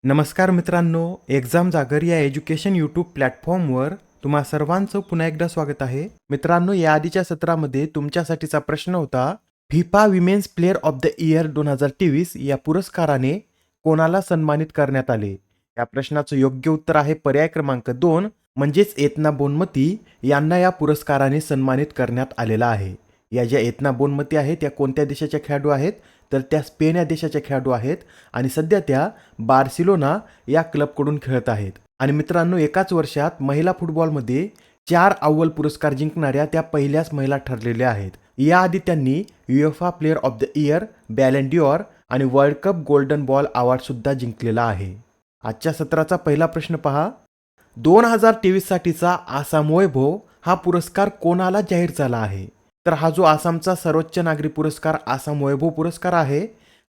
नमस्कार मित्रांनो, एक्झाम जागर या एज्युकेशन यूट्यूब प्लॅटफॉर्मवर तुम्हा सर्वांचं पुन्हा एकदा स्वागत आहे. मित्रांनो, या आधीच्या सत्रामध्ये तुमच्यासाठीचा प्रश्न होता, FIFA women's player of the year 2023 या पुरस्काराने कोणाला सन्मानित करण्यात आले? या प्रश्नाचं योग्य उत्तर आहे पर्याय क्रमांक 2 म्हणजेच एतना बोनमती यांना या पुरस्काराने सन्मानित करण्यात आलेला आहे. या ज्या एतना बोनमती आहेत त्या कोणत्या देशाच्या खेळाडू आहेत? तर त्या स्पेन या देशाच्या खेळाडू आहेत आणि सध्या त्या बार्सिलोना या क्लबकडून खेळत आहेत. आणि मित्रांनो, एकाच वर्षात महिला फुटबॉलमध्ये 4 अव्वल पुरस्कार जिंकणाऱ्या त्या पहिल्याच महिला ठरलेल्या आहेत. याआधी त्यांनी UEFA player of the year, Ballon d'Or आणि world cup golden ball award सुद्धा जिंकलेला आहे. आजच्या सत्राचा पहिला प्रश्न पहा. 2023 साठीचा आसाम वैभव हा पुरस्कार कोणाला जाहीर झाला आहे? तर हा जो आसामचा सर्वोच्च नागरी पुरस्कार आसाम वैभव पुरस्कार आहे,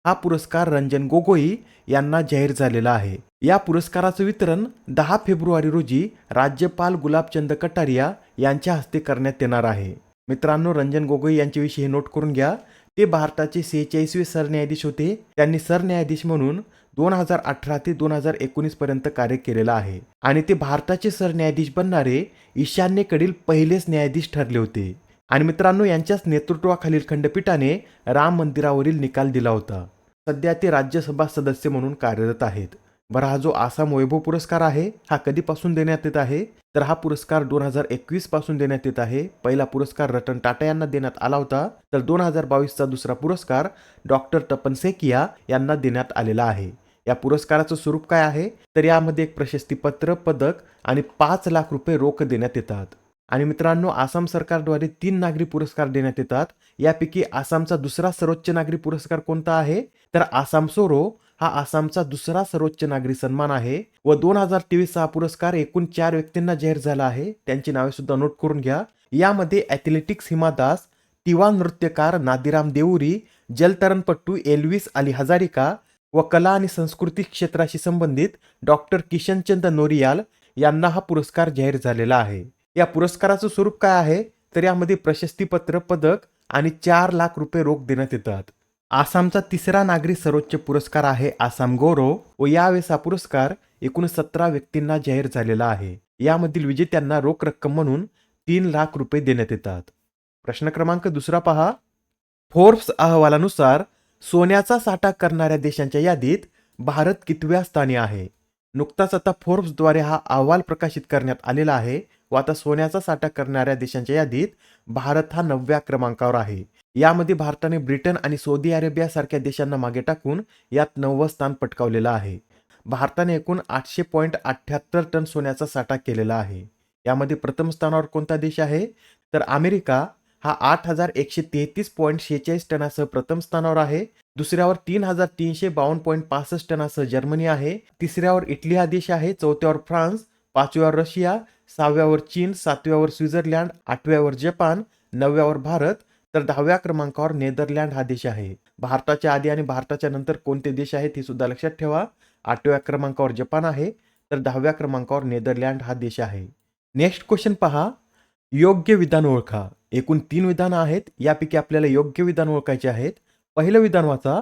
हा पुरस्कार रंजन गोगोई यांना जाहीर झालेला आहे. या पुरस्काराचं वितरण 10 फेब्रुवारी रोजी राज्यपाल गुलाबचंद कटारिया यांच्या हस्ते करण्यात येणार आहे. मित्रांनो, रंजन गोगोई यांच्याविषयी नोट करून घ्या. ते भारताचे 46वे सरन्यायाधीश होते. त्यांनी सरन्यायाधीश म्हणून 2018 ते 2019 पर्यंत कार्य केलेलं आहे आणि ते भारताचे सरन्यायाधीश बनणारे ईशान्येकडील पहिलेच न्यायाधीश ठरले होते. आणि मित्रांनो, यांच्याच नेतृत्वाखालील खंडपीठाने राम मंदिरावरील निकाल दिला होता. सध्या ते राज्यसभा सदस्य म्हणून कार्यरत आहेत. बरं, हा जो आसाम वैभव पुरस्कार आहे हा कधीपासून देण्यात येत आहे? तर हा पुरस्कार 2021 पासून देण्यात येत आहे. पहिला पुरस्कार रतन टाटा यांना देण्यात आला होता, तर 2022चा दुसरा पुरस्कार डॉक्टर तपन सेकिया यांना देण्यात आलेला आहे. या पुरस्काराचं स्वरूप काय आहे? तर यामध्ये एक प्रशस्तीपत्र, पदक आणि 5 लाख रुपये रोख देण्यात येतात. आणि मित्रांनो, आसाम सरकारद्वारे 3 नागरी पुरस्कार देण्यात येतात. यापैकी आसामचा दुसरा सर्वोच्च नागरी पुरस्कार कोणता आहे? तर आसाम सोरो हा आसामचा दुसरा सर्वोच्च नागरी सन्मान आहे व 2023 हा पुरस्कार एकूण 4 व्यक्तींना जाहीर झाला आहे. त्यांची नावे सुद्धा नोट करून घ्या. यामध्ये ॲथलेटिक्स हिमा दास, तिवा नृत्यकार नादिराम देऊरी, जलतरणपटू एल्विस अली हजारिका व कला आणि संस्कृती क्षेत्राशी संबंधित डॉक्टर किशनचंद नोरियाल यांना हा पुरस्कार जाहीर झालेला आहे. या पुरस्काराचं स्वरूप काय आहे? तर यामध्ये प्रशस्तीपत्र, पदक आणि 4 लाख रुपये रोख देण्यात येतात. आसामचा तिसरा नागरी सर्वोच्च पुरस्कार आहे आसाम गौरव व यावेळेस हा पुरस्कार एकूण 17 व्यक्तींना जाहीर झालेला आहे. यामधील विजेत्यांना रोख रक्कम म्हणून 3 लाख रुपये देण्यात येतात. प्रश्न क्रमांक दुसरा पहा. फोर्ब्स अहवालानुसार सोन्याचा साठा करणाऱ्या देशांच्या यादीत भारत कितव्या स्थानी आहे? नुकताच आता फोर्ब्सद्वारे हा अहवाल प्रकाशित करण्यात आलेला आहे व आता सोन्याचा साठा करणाऱ्या देशांच्या यादीत भारत हा 9व्या क्रमांकावर आहे. यामध्ये भारताने ब्रिटन आणि सौदी अरेबियासारख्या देशांना मागे टाकून यात 9वं स्थान पटकावलेलं आहे. भारताने एकूण 800.78 टन सोन्याचा साठा केलेला आहे. यामध्ये प्रथम स्थानावर कोणता देश आहे? तर अमेरिका हा 8133.46 टनासह प्रथम स्थानावर आहे. दुसऱ्यावर 3352.65 टनासह जर्मनी आहे. तिसऱ्यावर इटली हा देश आहे. चौथ्यावर फ्रान्स, 5व्यावर रशिया, 6व्यावर चीन, 7व्यावर स्वित्झर्लंड, 8व्यावर जपान, 9व्यावर भारत, तर 10व्या क्रमांकावर नेदरलँड हा देश आहे. भारताच्या आधी आणि भारताच्या नंतर कोणते देश आहेत हे सुद्धा लक्षात ठेवा. 8व्या क्रमांकावर जपान आहे, तर 10व्या क्रमांकावर नेदरलँड हा देश आहे. नेक्स्ट क्वेश्चन पहा. योग्य विधान ओळखा. एकूण 3 विधानं आहेत. यापैकी आपल्याला योग्य विधान ओळखायचे आहेत. पहिलं विधान वाचा.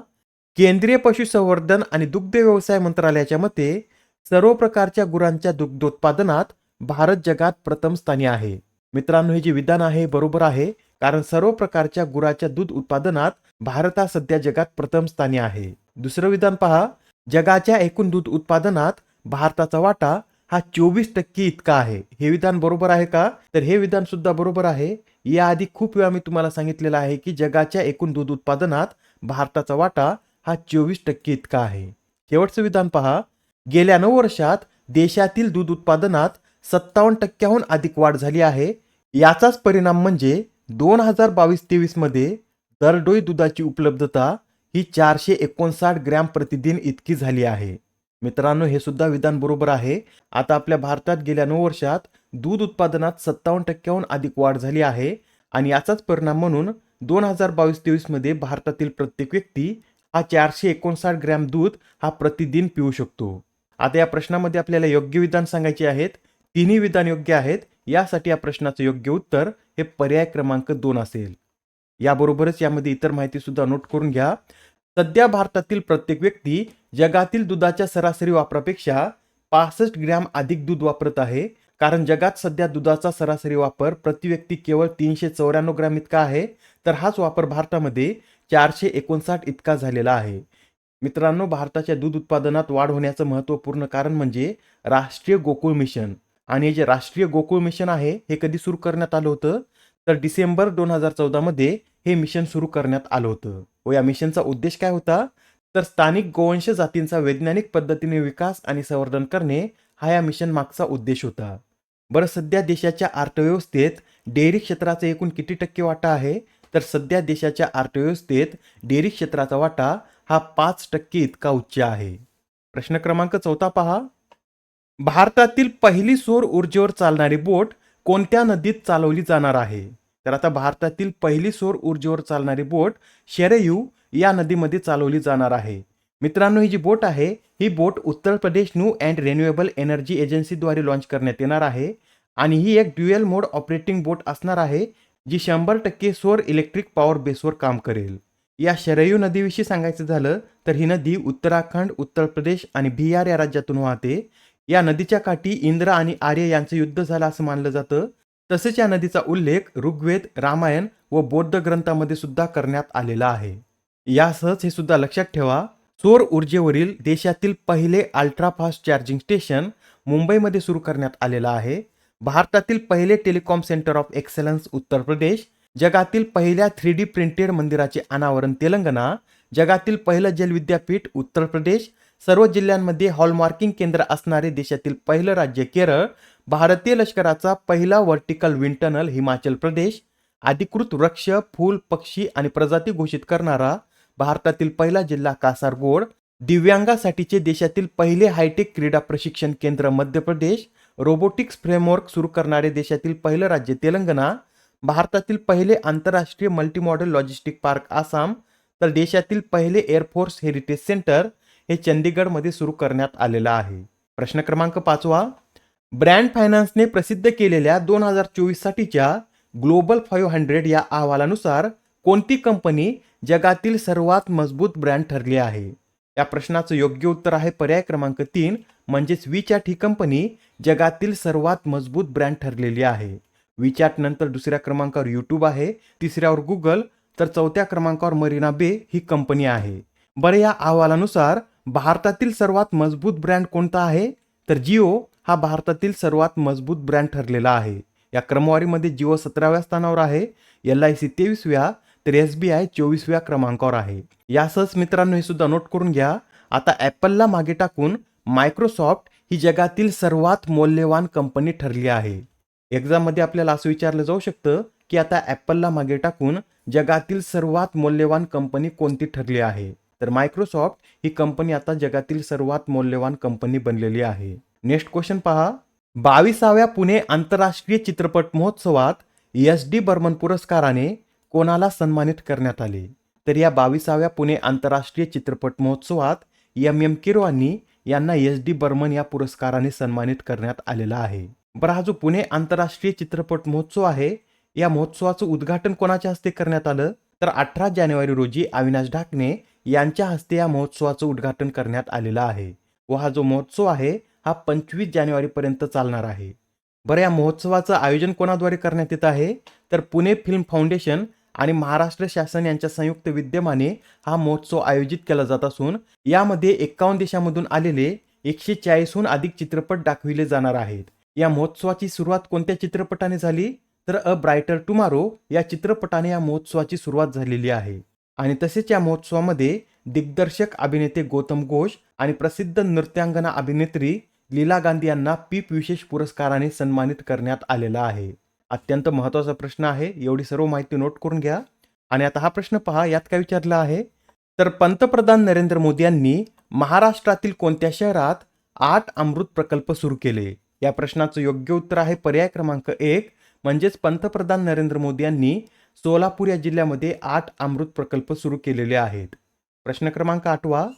केंद्रीय पशुसंवर्धन आणि दुग्ध व्यवसाय मंत्रालयाच्या मते सर्व प्रकारच्या गुरांच्या दुग्धोत्पादनात भारत जगात प्रथम स्थानी आहे. मित्रांनो, हे जे विधान आहे बरोबर आहे, कारण सर्व प्रकारच्या गुराच्या दूध उत्पादनात भारत हा सध्या जगात प्रथम स्थानी आहे. दुसरं विधान पहा. जगाच्या एकूण दूध उत्पादनात भारताचा वाटा हा 24% इतका आहे. हे विधान बरोबर आहे का? तर हे विधान सुद्धा बरोबर आहे. याआधी खूप वेळा मी तुम्हाला सांगितलेलं आहे की जगाच्या एकूण दूध उत्पादनात भारताचा वाटा हा 24% इतका आहे. शेवटचं विधान पहा. गेल्या 9 वर्षात देशातील दूध उत्पादनात 57%हून अधिक वाढ झाली आहे. याचाच परिणाम म्हणजे 2022-23 मध्ये दरडोई दुधाची उपलब्धता ही 459 ग्रॅम प्रतिदिन इतकी झाली आहे. मित्रांनो, हे सुद्धा विधान बरोबर आहे. आता आपल्या भारतात गेल्या 9 वर्षात दूध उत्पादनात 57%हून अधिक वाढ झाली आहे आणि याचाच परिणाम म्हणून 2022-23 मध्ये भारतातील प्रत्येक व्यक्ती हा 459 ग्रॅम दूध हा प्रतिदिन पिऊ शकतो. आता या प्रश्नामध्ये आपल्याला योग्य विधान सांगायचे आहेत. तिन्ही विधान योग्य आहेत. यासाठी या प्रश्नाचं योग्य उत्तर हे पर्याय क्रमांक 2 असेल. याबरोबरच यामध्ये इतर माहिती सुद्धा नोट करून घ्या. सध्या भारतातील प्रत्येक व्यक्ती जगातील दुधाच्या सरासरी वापरापेक्षा 65 ग्रॅम अधिक दूध वापरत आहे. कारण जगात सध्या दुधाचा सरासरी वापर प्रति व्यक्ती केवळ 394 ग्रॅम इतका आहे, तर हाच वापर भारतामध्ये 459 इतका झालेला आहे. मित्रांनो, भारताच्या दूध उत्पादनात वाढ होण्याचं महत्त्वपूर्ण कारण म्हणजे राष्ट्रीय गोकुळ मिशन. आणि हे जे राष्ट्रीय गोकुळ मिशन आहे हे कधी सुरू करण्यात आलं होतं, तर डिसेंबर 2014 मध्ये हे मिशन सुरू करण्यात आलं होतं. व या मिशनचा उद्देश काय होता, तर स्थानिक गोवंश जातींचा वैज्ञानिक पद्धतीने विकास आणि संवर्धन करणे हा या मिशन मागचा उद्देश होता. बरं, सध्या देशाच्या अर्थव्यवस्थेत डेअरी क्षेत्राचा एकूण किती टक्के वाटा आहे, तर सध्या देशाच्या अर्थव्यवस्थेत डेअरी क्षेत्राचा वाटा हा 5% इतका उच्च आहे. प्रश्न क्रमांक 4 पहा. भारतातील पहिली सौर ऊर्जेवर चालणारी बोट कोणत्या नदीत चालवली जाणार आहे? तर आता भारतातील पहिली सौर ऊर्जेवर चालणारी बोट शरयू या नदीमध्ये चालवली जाणार आहे. मित्रांनो, ही जी बोट आहे ही बोट Uttar Pradesh new and renewable energy एजन्सीद्वारे लॉन्च करण्यात येणार आहे आणि ही एक ड्युअल मोड ऑपरेटिंग बोट असणार आहे जी 100% सौर इलेक्ट्रिक पॉवर बेसवर काम करेल. या शरयू नदीविषयी सांगायचं झालं तर ही नदी उत्तराखंड, उत्तर प्रदेश आणि बिहार या राज्यातून वाहते. या नदीच्या काठी इंद्र आणि आर्य यांचं युद्ध झालं असं मानलं जातं. तसेच या नदीचा उल्लेख ऋग्वेद, रामायण व बौद्ध ग्रंथामध्ये सुद्धा करण्यात आलेला आहे. यासहच हे सुद्धा लक्षात ठेवा, सौर ऊर्जेवरील देशातील पहिले अल्ट्रा फास्ट चार्जिंग स्टेशन मुंबईमध्ये सुरू करण्यात आलेलं आहे. भारतातील पहिले telecom centre of excellence Uttar Pradesh, जगातील पहिल्या 3D प्रिंटेड मंदिराचे अनावरण तेलंगणा, जगातील पहिलं जल विद्यापीठ उत्तर प्रदेश, सर्व जिल्ह्यांमध्ये हॉलमार्किंग केंद्र असणारे देशातील पहिलं राज्य केरळ, भारतीय लष्कराचा पहिला vertical wind tunnel Himachal Pradesh, अधिकृत वृक्ष, फूल, पक्षी आणि प्रजाती घोषित करणारा भारतातील पहिला जिल्हा कासारगोड, दिव्यांगासाठीचे देशातील पहिले हायटेक क्रीडा प्रशिक्षण केंद्र मध्य प्रदेश, रोबोटिक्स फ्रेमवर्क सुरू करणारे देशातील पहिलं राज्य तेलंगणा, भारतातील पहिले आंतरराष्ट्रीय मल्टीमॉडल लॉजिस्टिक पार्क आसाम, तर देशातील पहिले एअरफोर्स हेरिटेज सेंटर हे चंदीगडमध्ये सुरू करण्यात आलेलं आहे. प्रश्न क्रमांक 5. ब्रँड फायनान्सने प्रसिद्ध केलेल्या 2024 साठीच्या ग्लोबल 500 या अहवालानुसार कोणती कंपनी जगातील सर्वात मजबूत ब्रँड ठरली आहे? या प्रश्नाचं योग्य उत्तर आहे पर्याय क्रमांक 3 म्हणजेच WeChat ही कंपनी जगातील सर्वात मजबूत ब्रँड ठरलेली आहे. WeChat नंतर दुसऱ्या क्रमांकावर YouTube आहे, तिसऱ्यावर Google, तर चौथ्या क्रमांकावर मरीना बे ही कंपनी आहे. बरं, या अहवालानुसार भारतातील सर्वात मजबूत ब्रँड कोणता आहे? तर जिओ हा भारतातील सर्वात मजबूत ब्रँड ठरलेला आहे. या क्रमवारीमध्ये जिओ 17व्या स्थानावर आहे, LIC 23व्या, तर SBI 24व्या क्रमांकावर आहे. यासहच मित्रांनो हे सुद्धा नोट करून घ्या, आता ॲपलला मागे टाकून मायक्रोसॉफ्ट ही जगातील सर्वात मौल्यवान कंपनी ठरली आहे. एक्झाममध्ये आपल्याला असं विचारलं जाऊ शकतं की आता ॲपलला मागे टाकून जगातील सर्वात मौल्यवान कंपनी कोणती ठरली आहे? तर मायक्रोसॉफ्ट ही कंपनी आता जगातील सर्वात मौल्यवान कंपनी बनलेली आहे. नेक्स्ट क्वेश्चन पहा. 22व्या पुणे आंतरराष्ट्रीय चित्रपट महोत्सवात SD बर्मन पुरस्काराने कोणाला सन्मानित करण्यात आले? तर या 22व्या पुणे आंतरराष्ट्रीय चित्रपट महोत्सवात MM किरवानी यांना SD बर्मन या पुरस्काराने सन्मानित करण्यात आलेला आहे. बरं, हा जो पुणे आंतरराष्ट्रीय चित्रपट महोत्सव आहे या महोत्सवाचं उद्घाटन कोणाच्या हस्ते करण्यात आलं? तर 18 जानेवारी रोजी अविनाश ढाकणे यांच्या हस्ते या महोत्सवाचं उद्घाटन करण्यात आलेलं आहे. व हा जो महोत्सव आहे हा 25 जानेवारीपर्यंत चालणार आहे. बरं, या महोत्सवाचं आयोजन कोणाद्वारे करण्यात येत आहे? तर पुणे फिल्म फाउंडेशन आणि महाराष्ट्र शासन यांच्या संयुक्त विद्यमाने हा महोत्सव आयोजित केला जात असून यामध्ये 51 देशांमधून आलेले 140हून अधिक चित्रपट दाखविले जाणार आहेत. या महोत्सवाची सुरुवात कोणत्या चित्रपटाने झाली? तर अ ब्रायटर टुमारो या चित्रपटाने या महोत्सवाची सुरुवात झालेली आहे. आणि तसेच या महोत्सवामध्ये दिग्दर्शक अभिनेते गौतम घोष आणि प्रसिद्ध नृत्यांगना अभिनेत्री लीला गांधी यांना पीप विशेष पुरस्काराने सन्मानित करण्यात आलेला आहे. अत्यंत महत्त्वाचा प्रश्न आहे, एवढी सर्व माहिती नोट करून घ्या. आणि आता हा प्रश्न पहा, यात काय विचारला आहे? तर पंतप्रधान नरेंद्र मोदी यांनी महाराष्ट्रातील कोणत्या शहरात 8 अमृत प्रकल्प सुरू केले? या प्रश्नाचं योग्य उत्तर आहे पर्याय क्रमांक 1 म्हणजेच पंतप्रधान नरेंद्र मोदी यांनी सोलापूर या जिल्ह्यामध्ये 8 अमृत प्रकल्प सुरू केलेले आहेत. प्रश्न क्रमांक 8.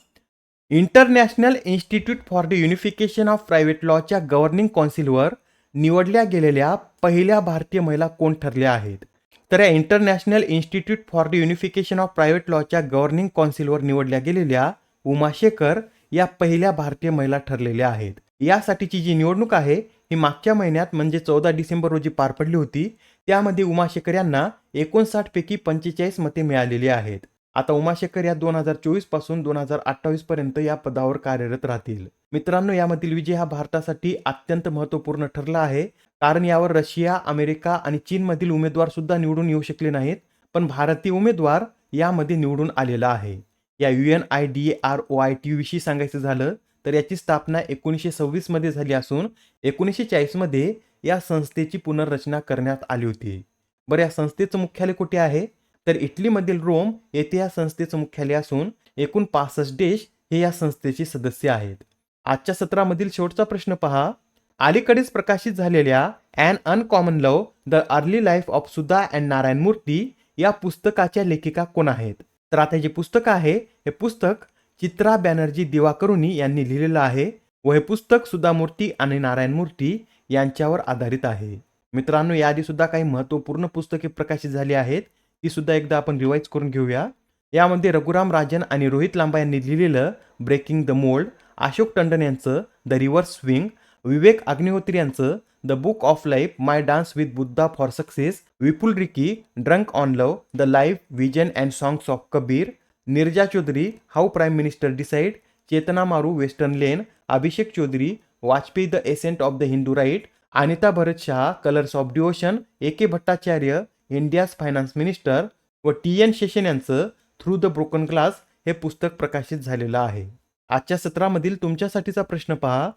International institute for the unification of private लॉच्या गव्हर्निंग कौन्सिलवर निवडल्या गेलेल्या पहिल्या भारतीय महिला कोण ठरल्या आहेत? तर या international institute for the unification of private लॉच्या गव्हर्निंग काउन्सिलवर निवडल्या गेलेल्या उमा शेखर या पहिल्या भारतीय महिला ठरलेल्या आहेत. यासाठीची जी निवडणूक आहे ही मागच्या महिन्यात म्हणजे 14 डिसेंबर रोजी पार पडली होती. त्यामध्ये उमा शेखर यांना 59 पैकी 45 मते मिळालेली आहेत. आता उमा शेखर या 2024 पासून 2028 पर्यंत या पदावर कार्यरत राहतील. मित्रांनो, यामधील विजय हा भारतासाठी अत्यंत महत्त्वपूर्ण ठरला आहे, कारण यावर रशिया, अमेरिका आणि चीनमधील उमेदवार सुद्धा निवडून येऊ शकले नाहीत, पण भारतीय उमेदवार यामध्ये निवडून आलेला आहे. या UNIDROIT विषयी सांगायचं झालं तर याची स्थापना 1926 मध्ये झाली असून 1940 मध्ये या संस्थेची पुनर्रचना करण्यात आली होती. बरं, या संस्थेचं मुख्यालय कुठे आहे? तर इटलीमधील रोम येथे या संस्थेचं मुख्यालय असून एकूण 65 देश हे या संस्थेचे सदस्य आहेत. आजच्या सत्रामधील शेवटचा प्रश्न पहा. अलीकडेच प्रकाशित झालेल्या an uncommon love the early life of Sudha and Narayana Murthy या पुस्तकाच्या लेखिका कोण आहेत? तर आता हे जे पुस्तक आहे हे पुस्तक चित्रा बॅनर्जी दिवाकरुणी यांनी लिहिलेलं आहे व हे पुस्तक सुधा मूर्ती आणि नारायण मूर्ती यांच्यावर आधारित आहे. मित्रांनो, याआधी सुद्धा काही महत्त्वपूर्ण पुस्तके प्रकाशित झाली आहेत, ती सुद्धा एकदा आपण रिवाइज करून घेऊया. यामध्ये रघुराम राजन आणि रोहित लांबा यांनी लिहिलेलं breaking the mould, Ashok Tandon यांचं the reverse swing, Vivek Agnihotri यांचं the book of life my dance with Buddha for success, Vipul Rikhi drunk on love the life vision and songs of Kabir, Neerja Chowdhury how prime minister decide, Chetna Maru western lane, Abhishek Choudhary Vajpayee the ascent of the Hindu right, Anita Bharat Shah colours of devotion, AK Bhattacharya India's finance minister व TN Seshan यांचं through the broken glass हे पुस्तक प्रकाशित झालेलं आहे. आजच्या सत्रामधील तुमच्यासाठीचा प्रश्न पहा.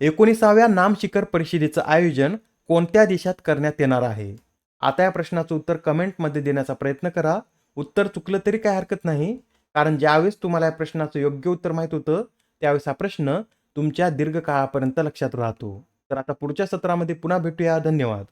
19व्या नाम शिखर परिषदेचं आयोजन कोणत्या देशात करण्यात येणार आहे? आता या प्रश्नाचं उत्तर कमेंटमध्ये देण्याचा प्रयत्न करा. उत्तर चुकलं तरी काही हरकत नाही, कारण ज्यावेळेस तुम्हाला या प्रश्नाचं योग्य उत्तर माहीत होतं त्यावेळेस हा प्रश्न तुमच्या दीर्घकाळापर्यंत लक्षात राहतो. तर आता पुढच्या सत्रामध्ये पुन्हा भेटूया. धन्यवाद.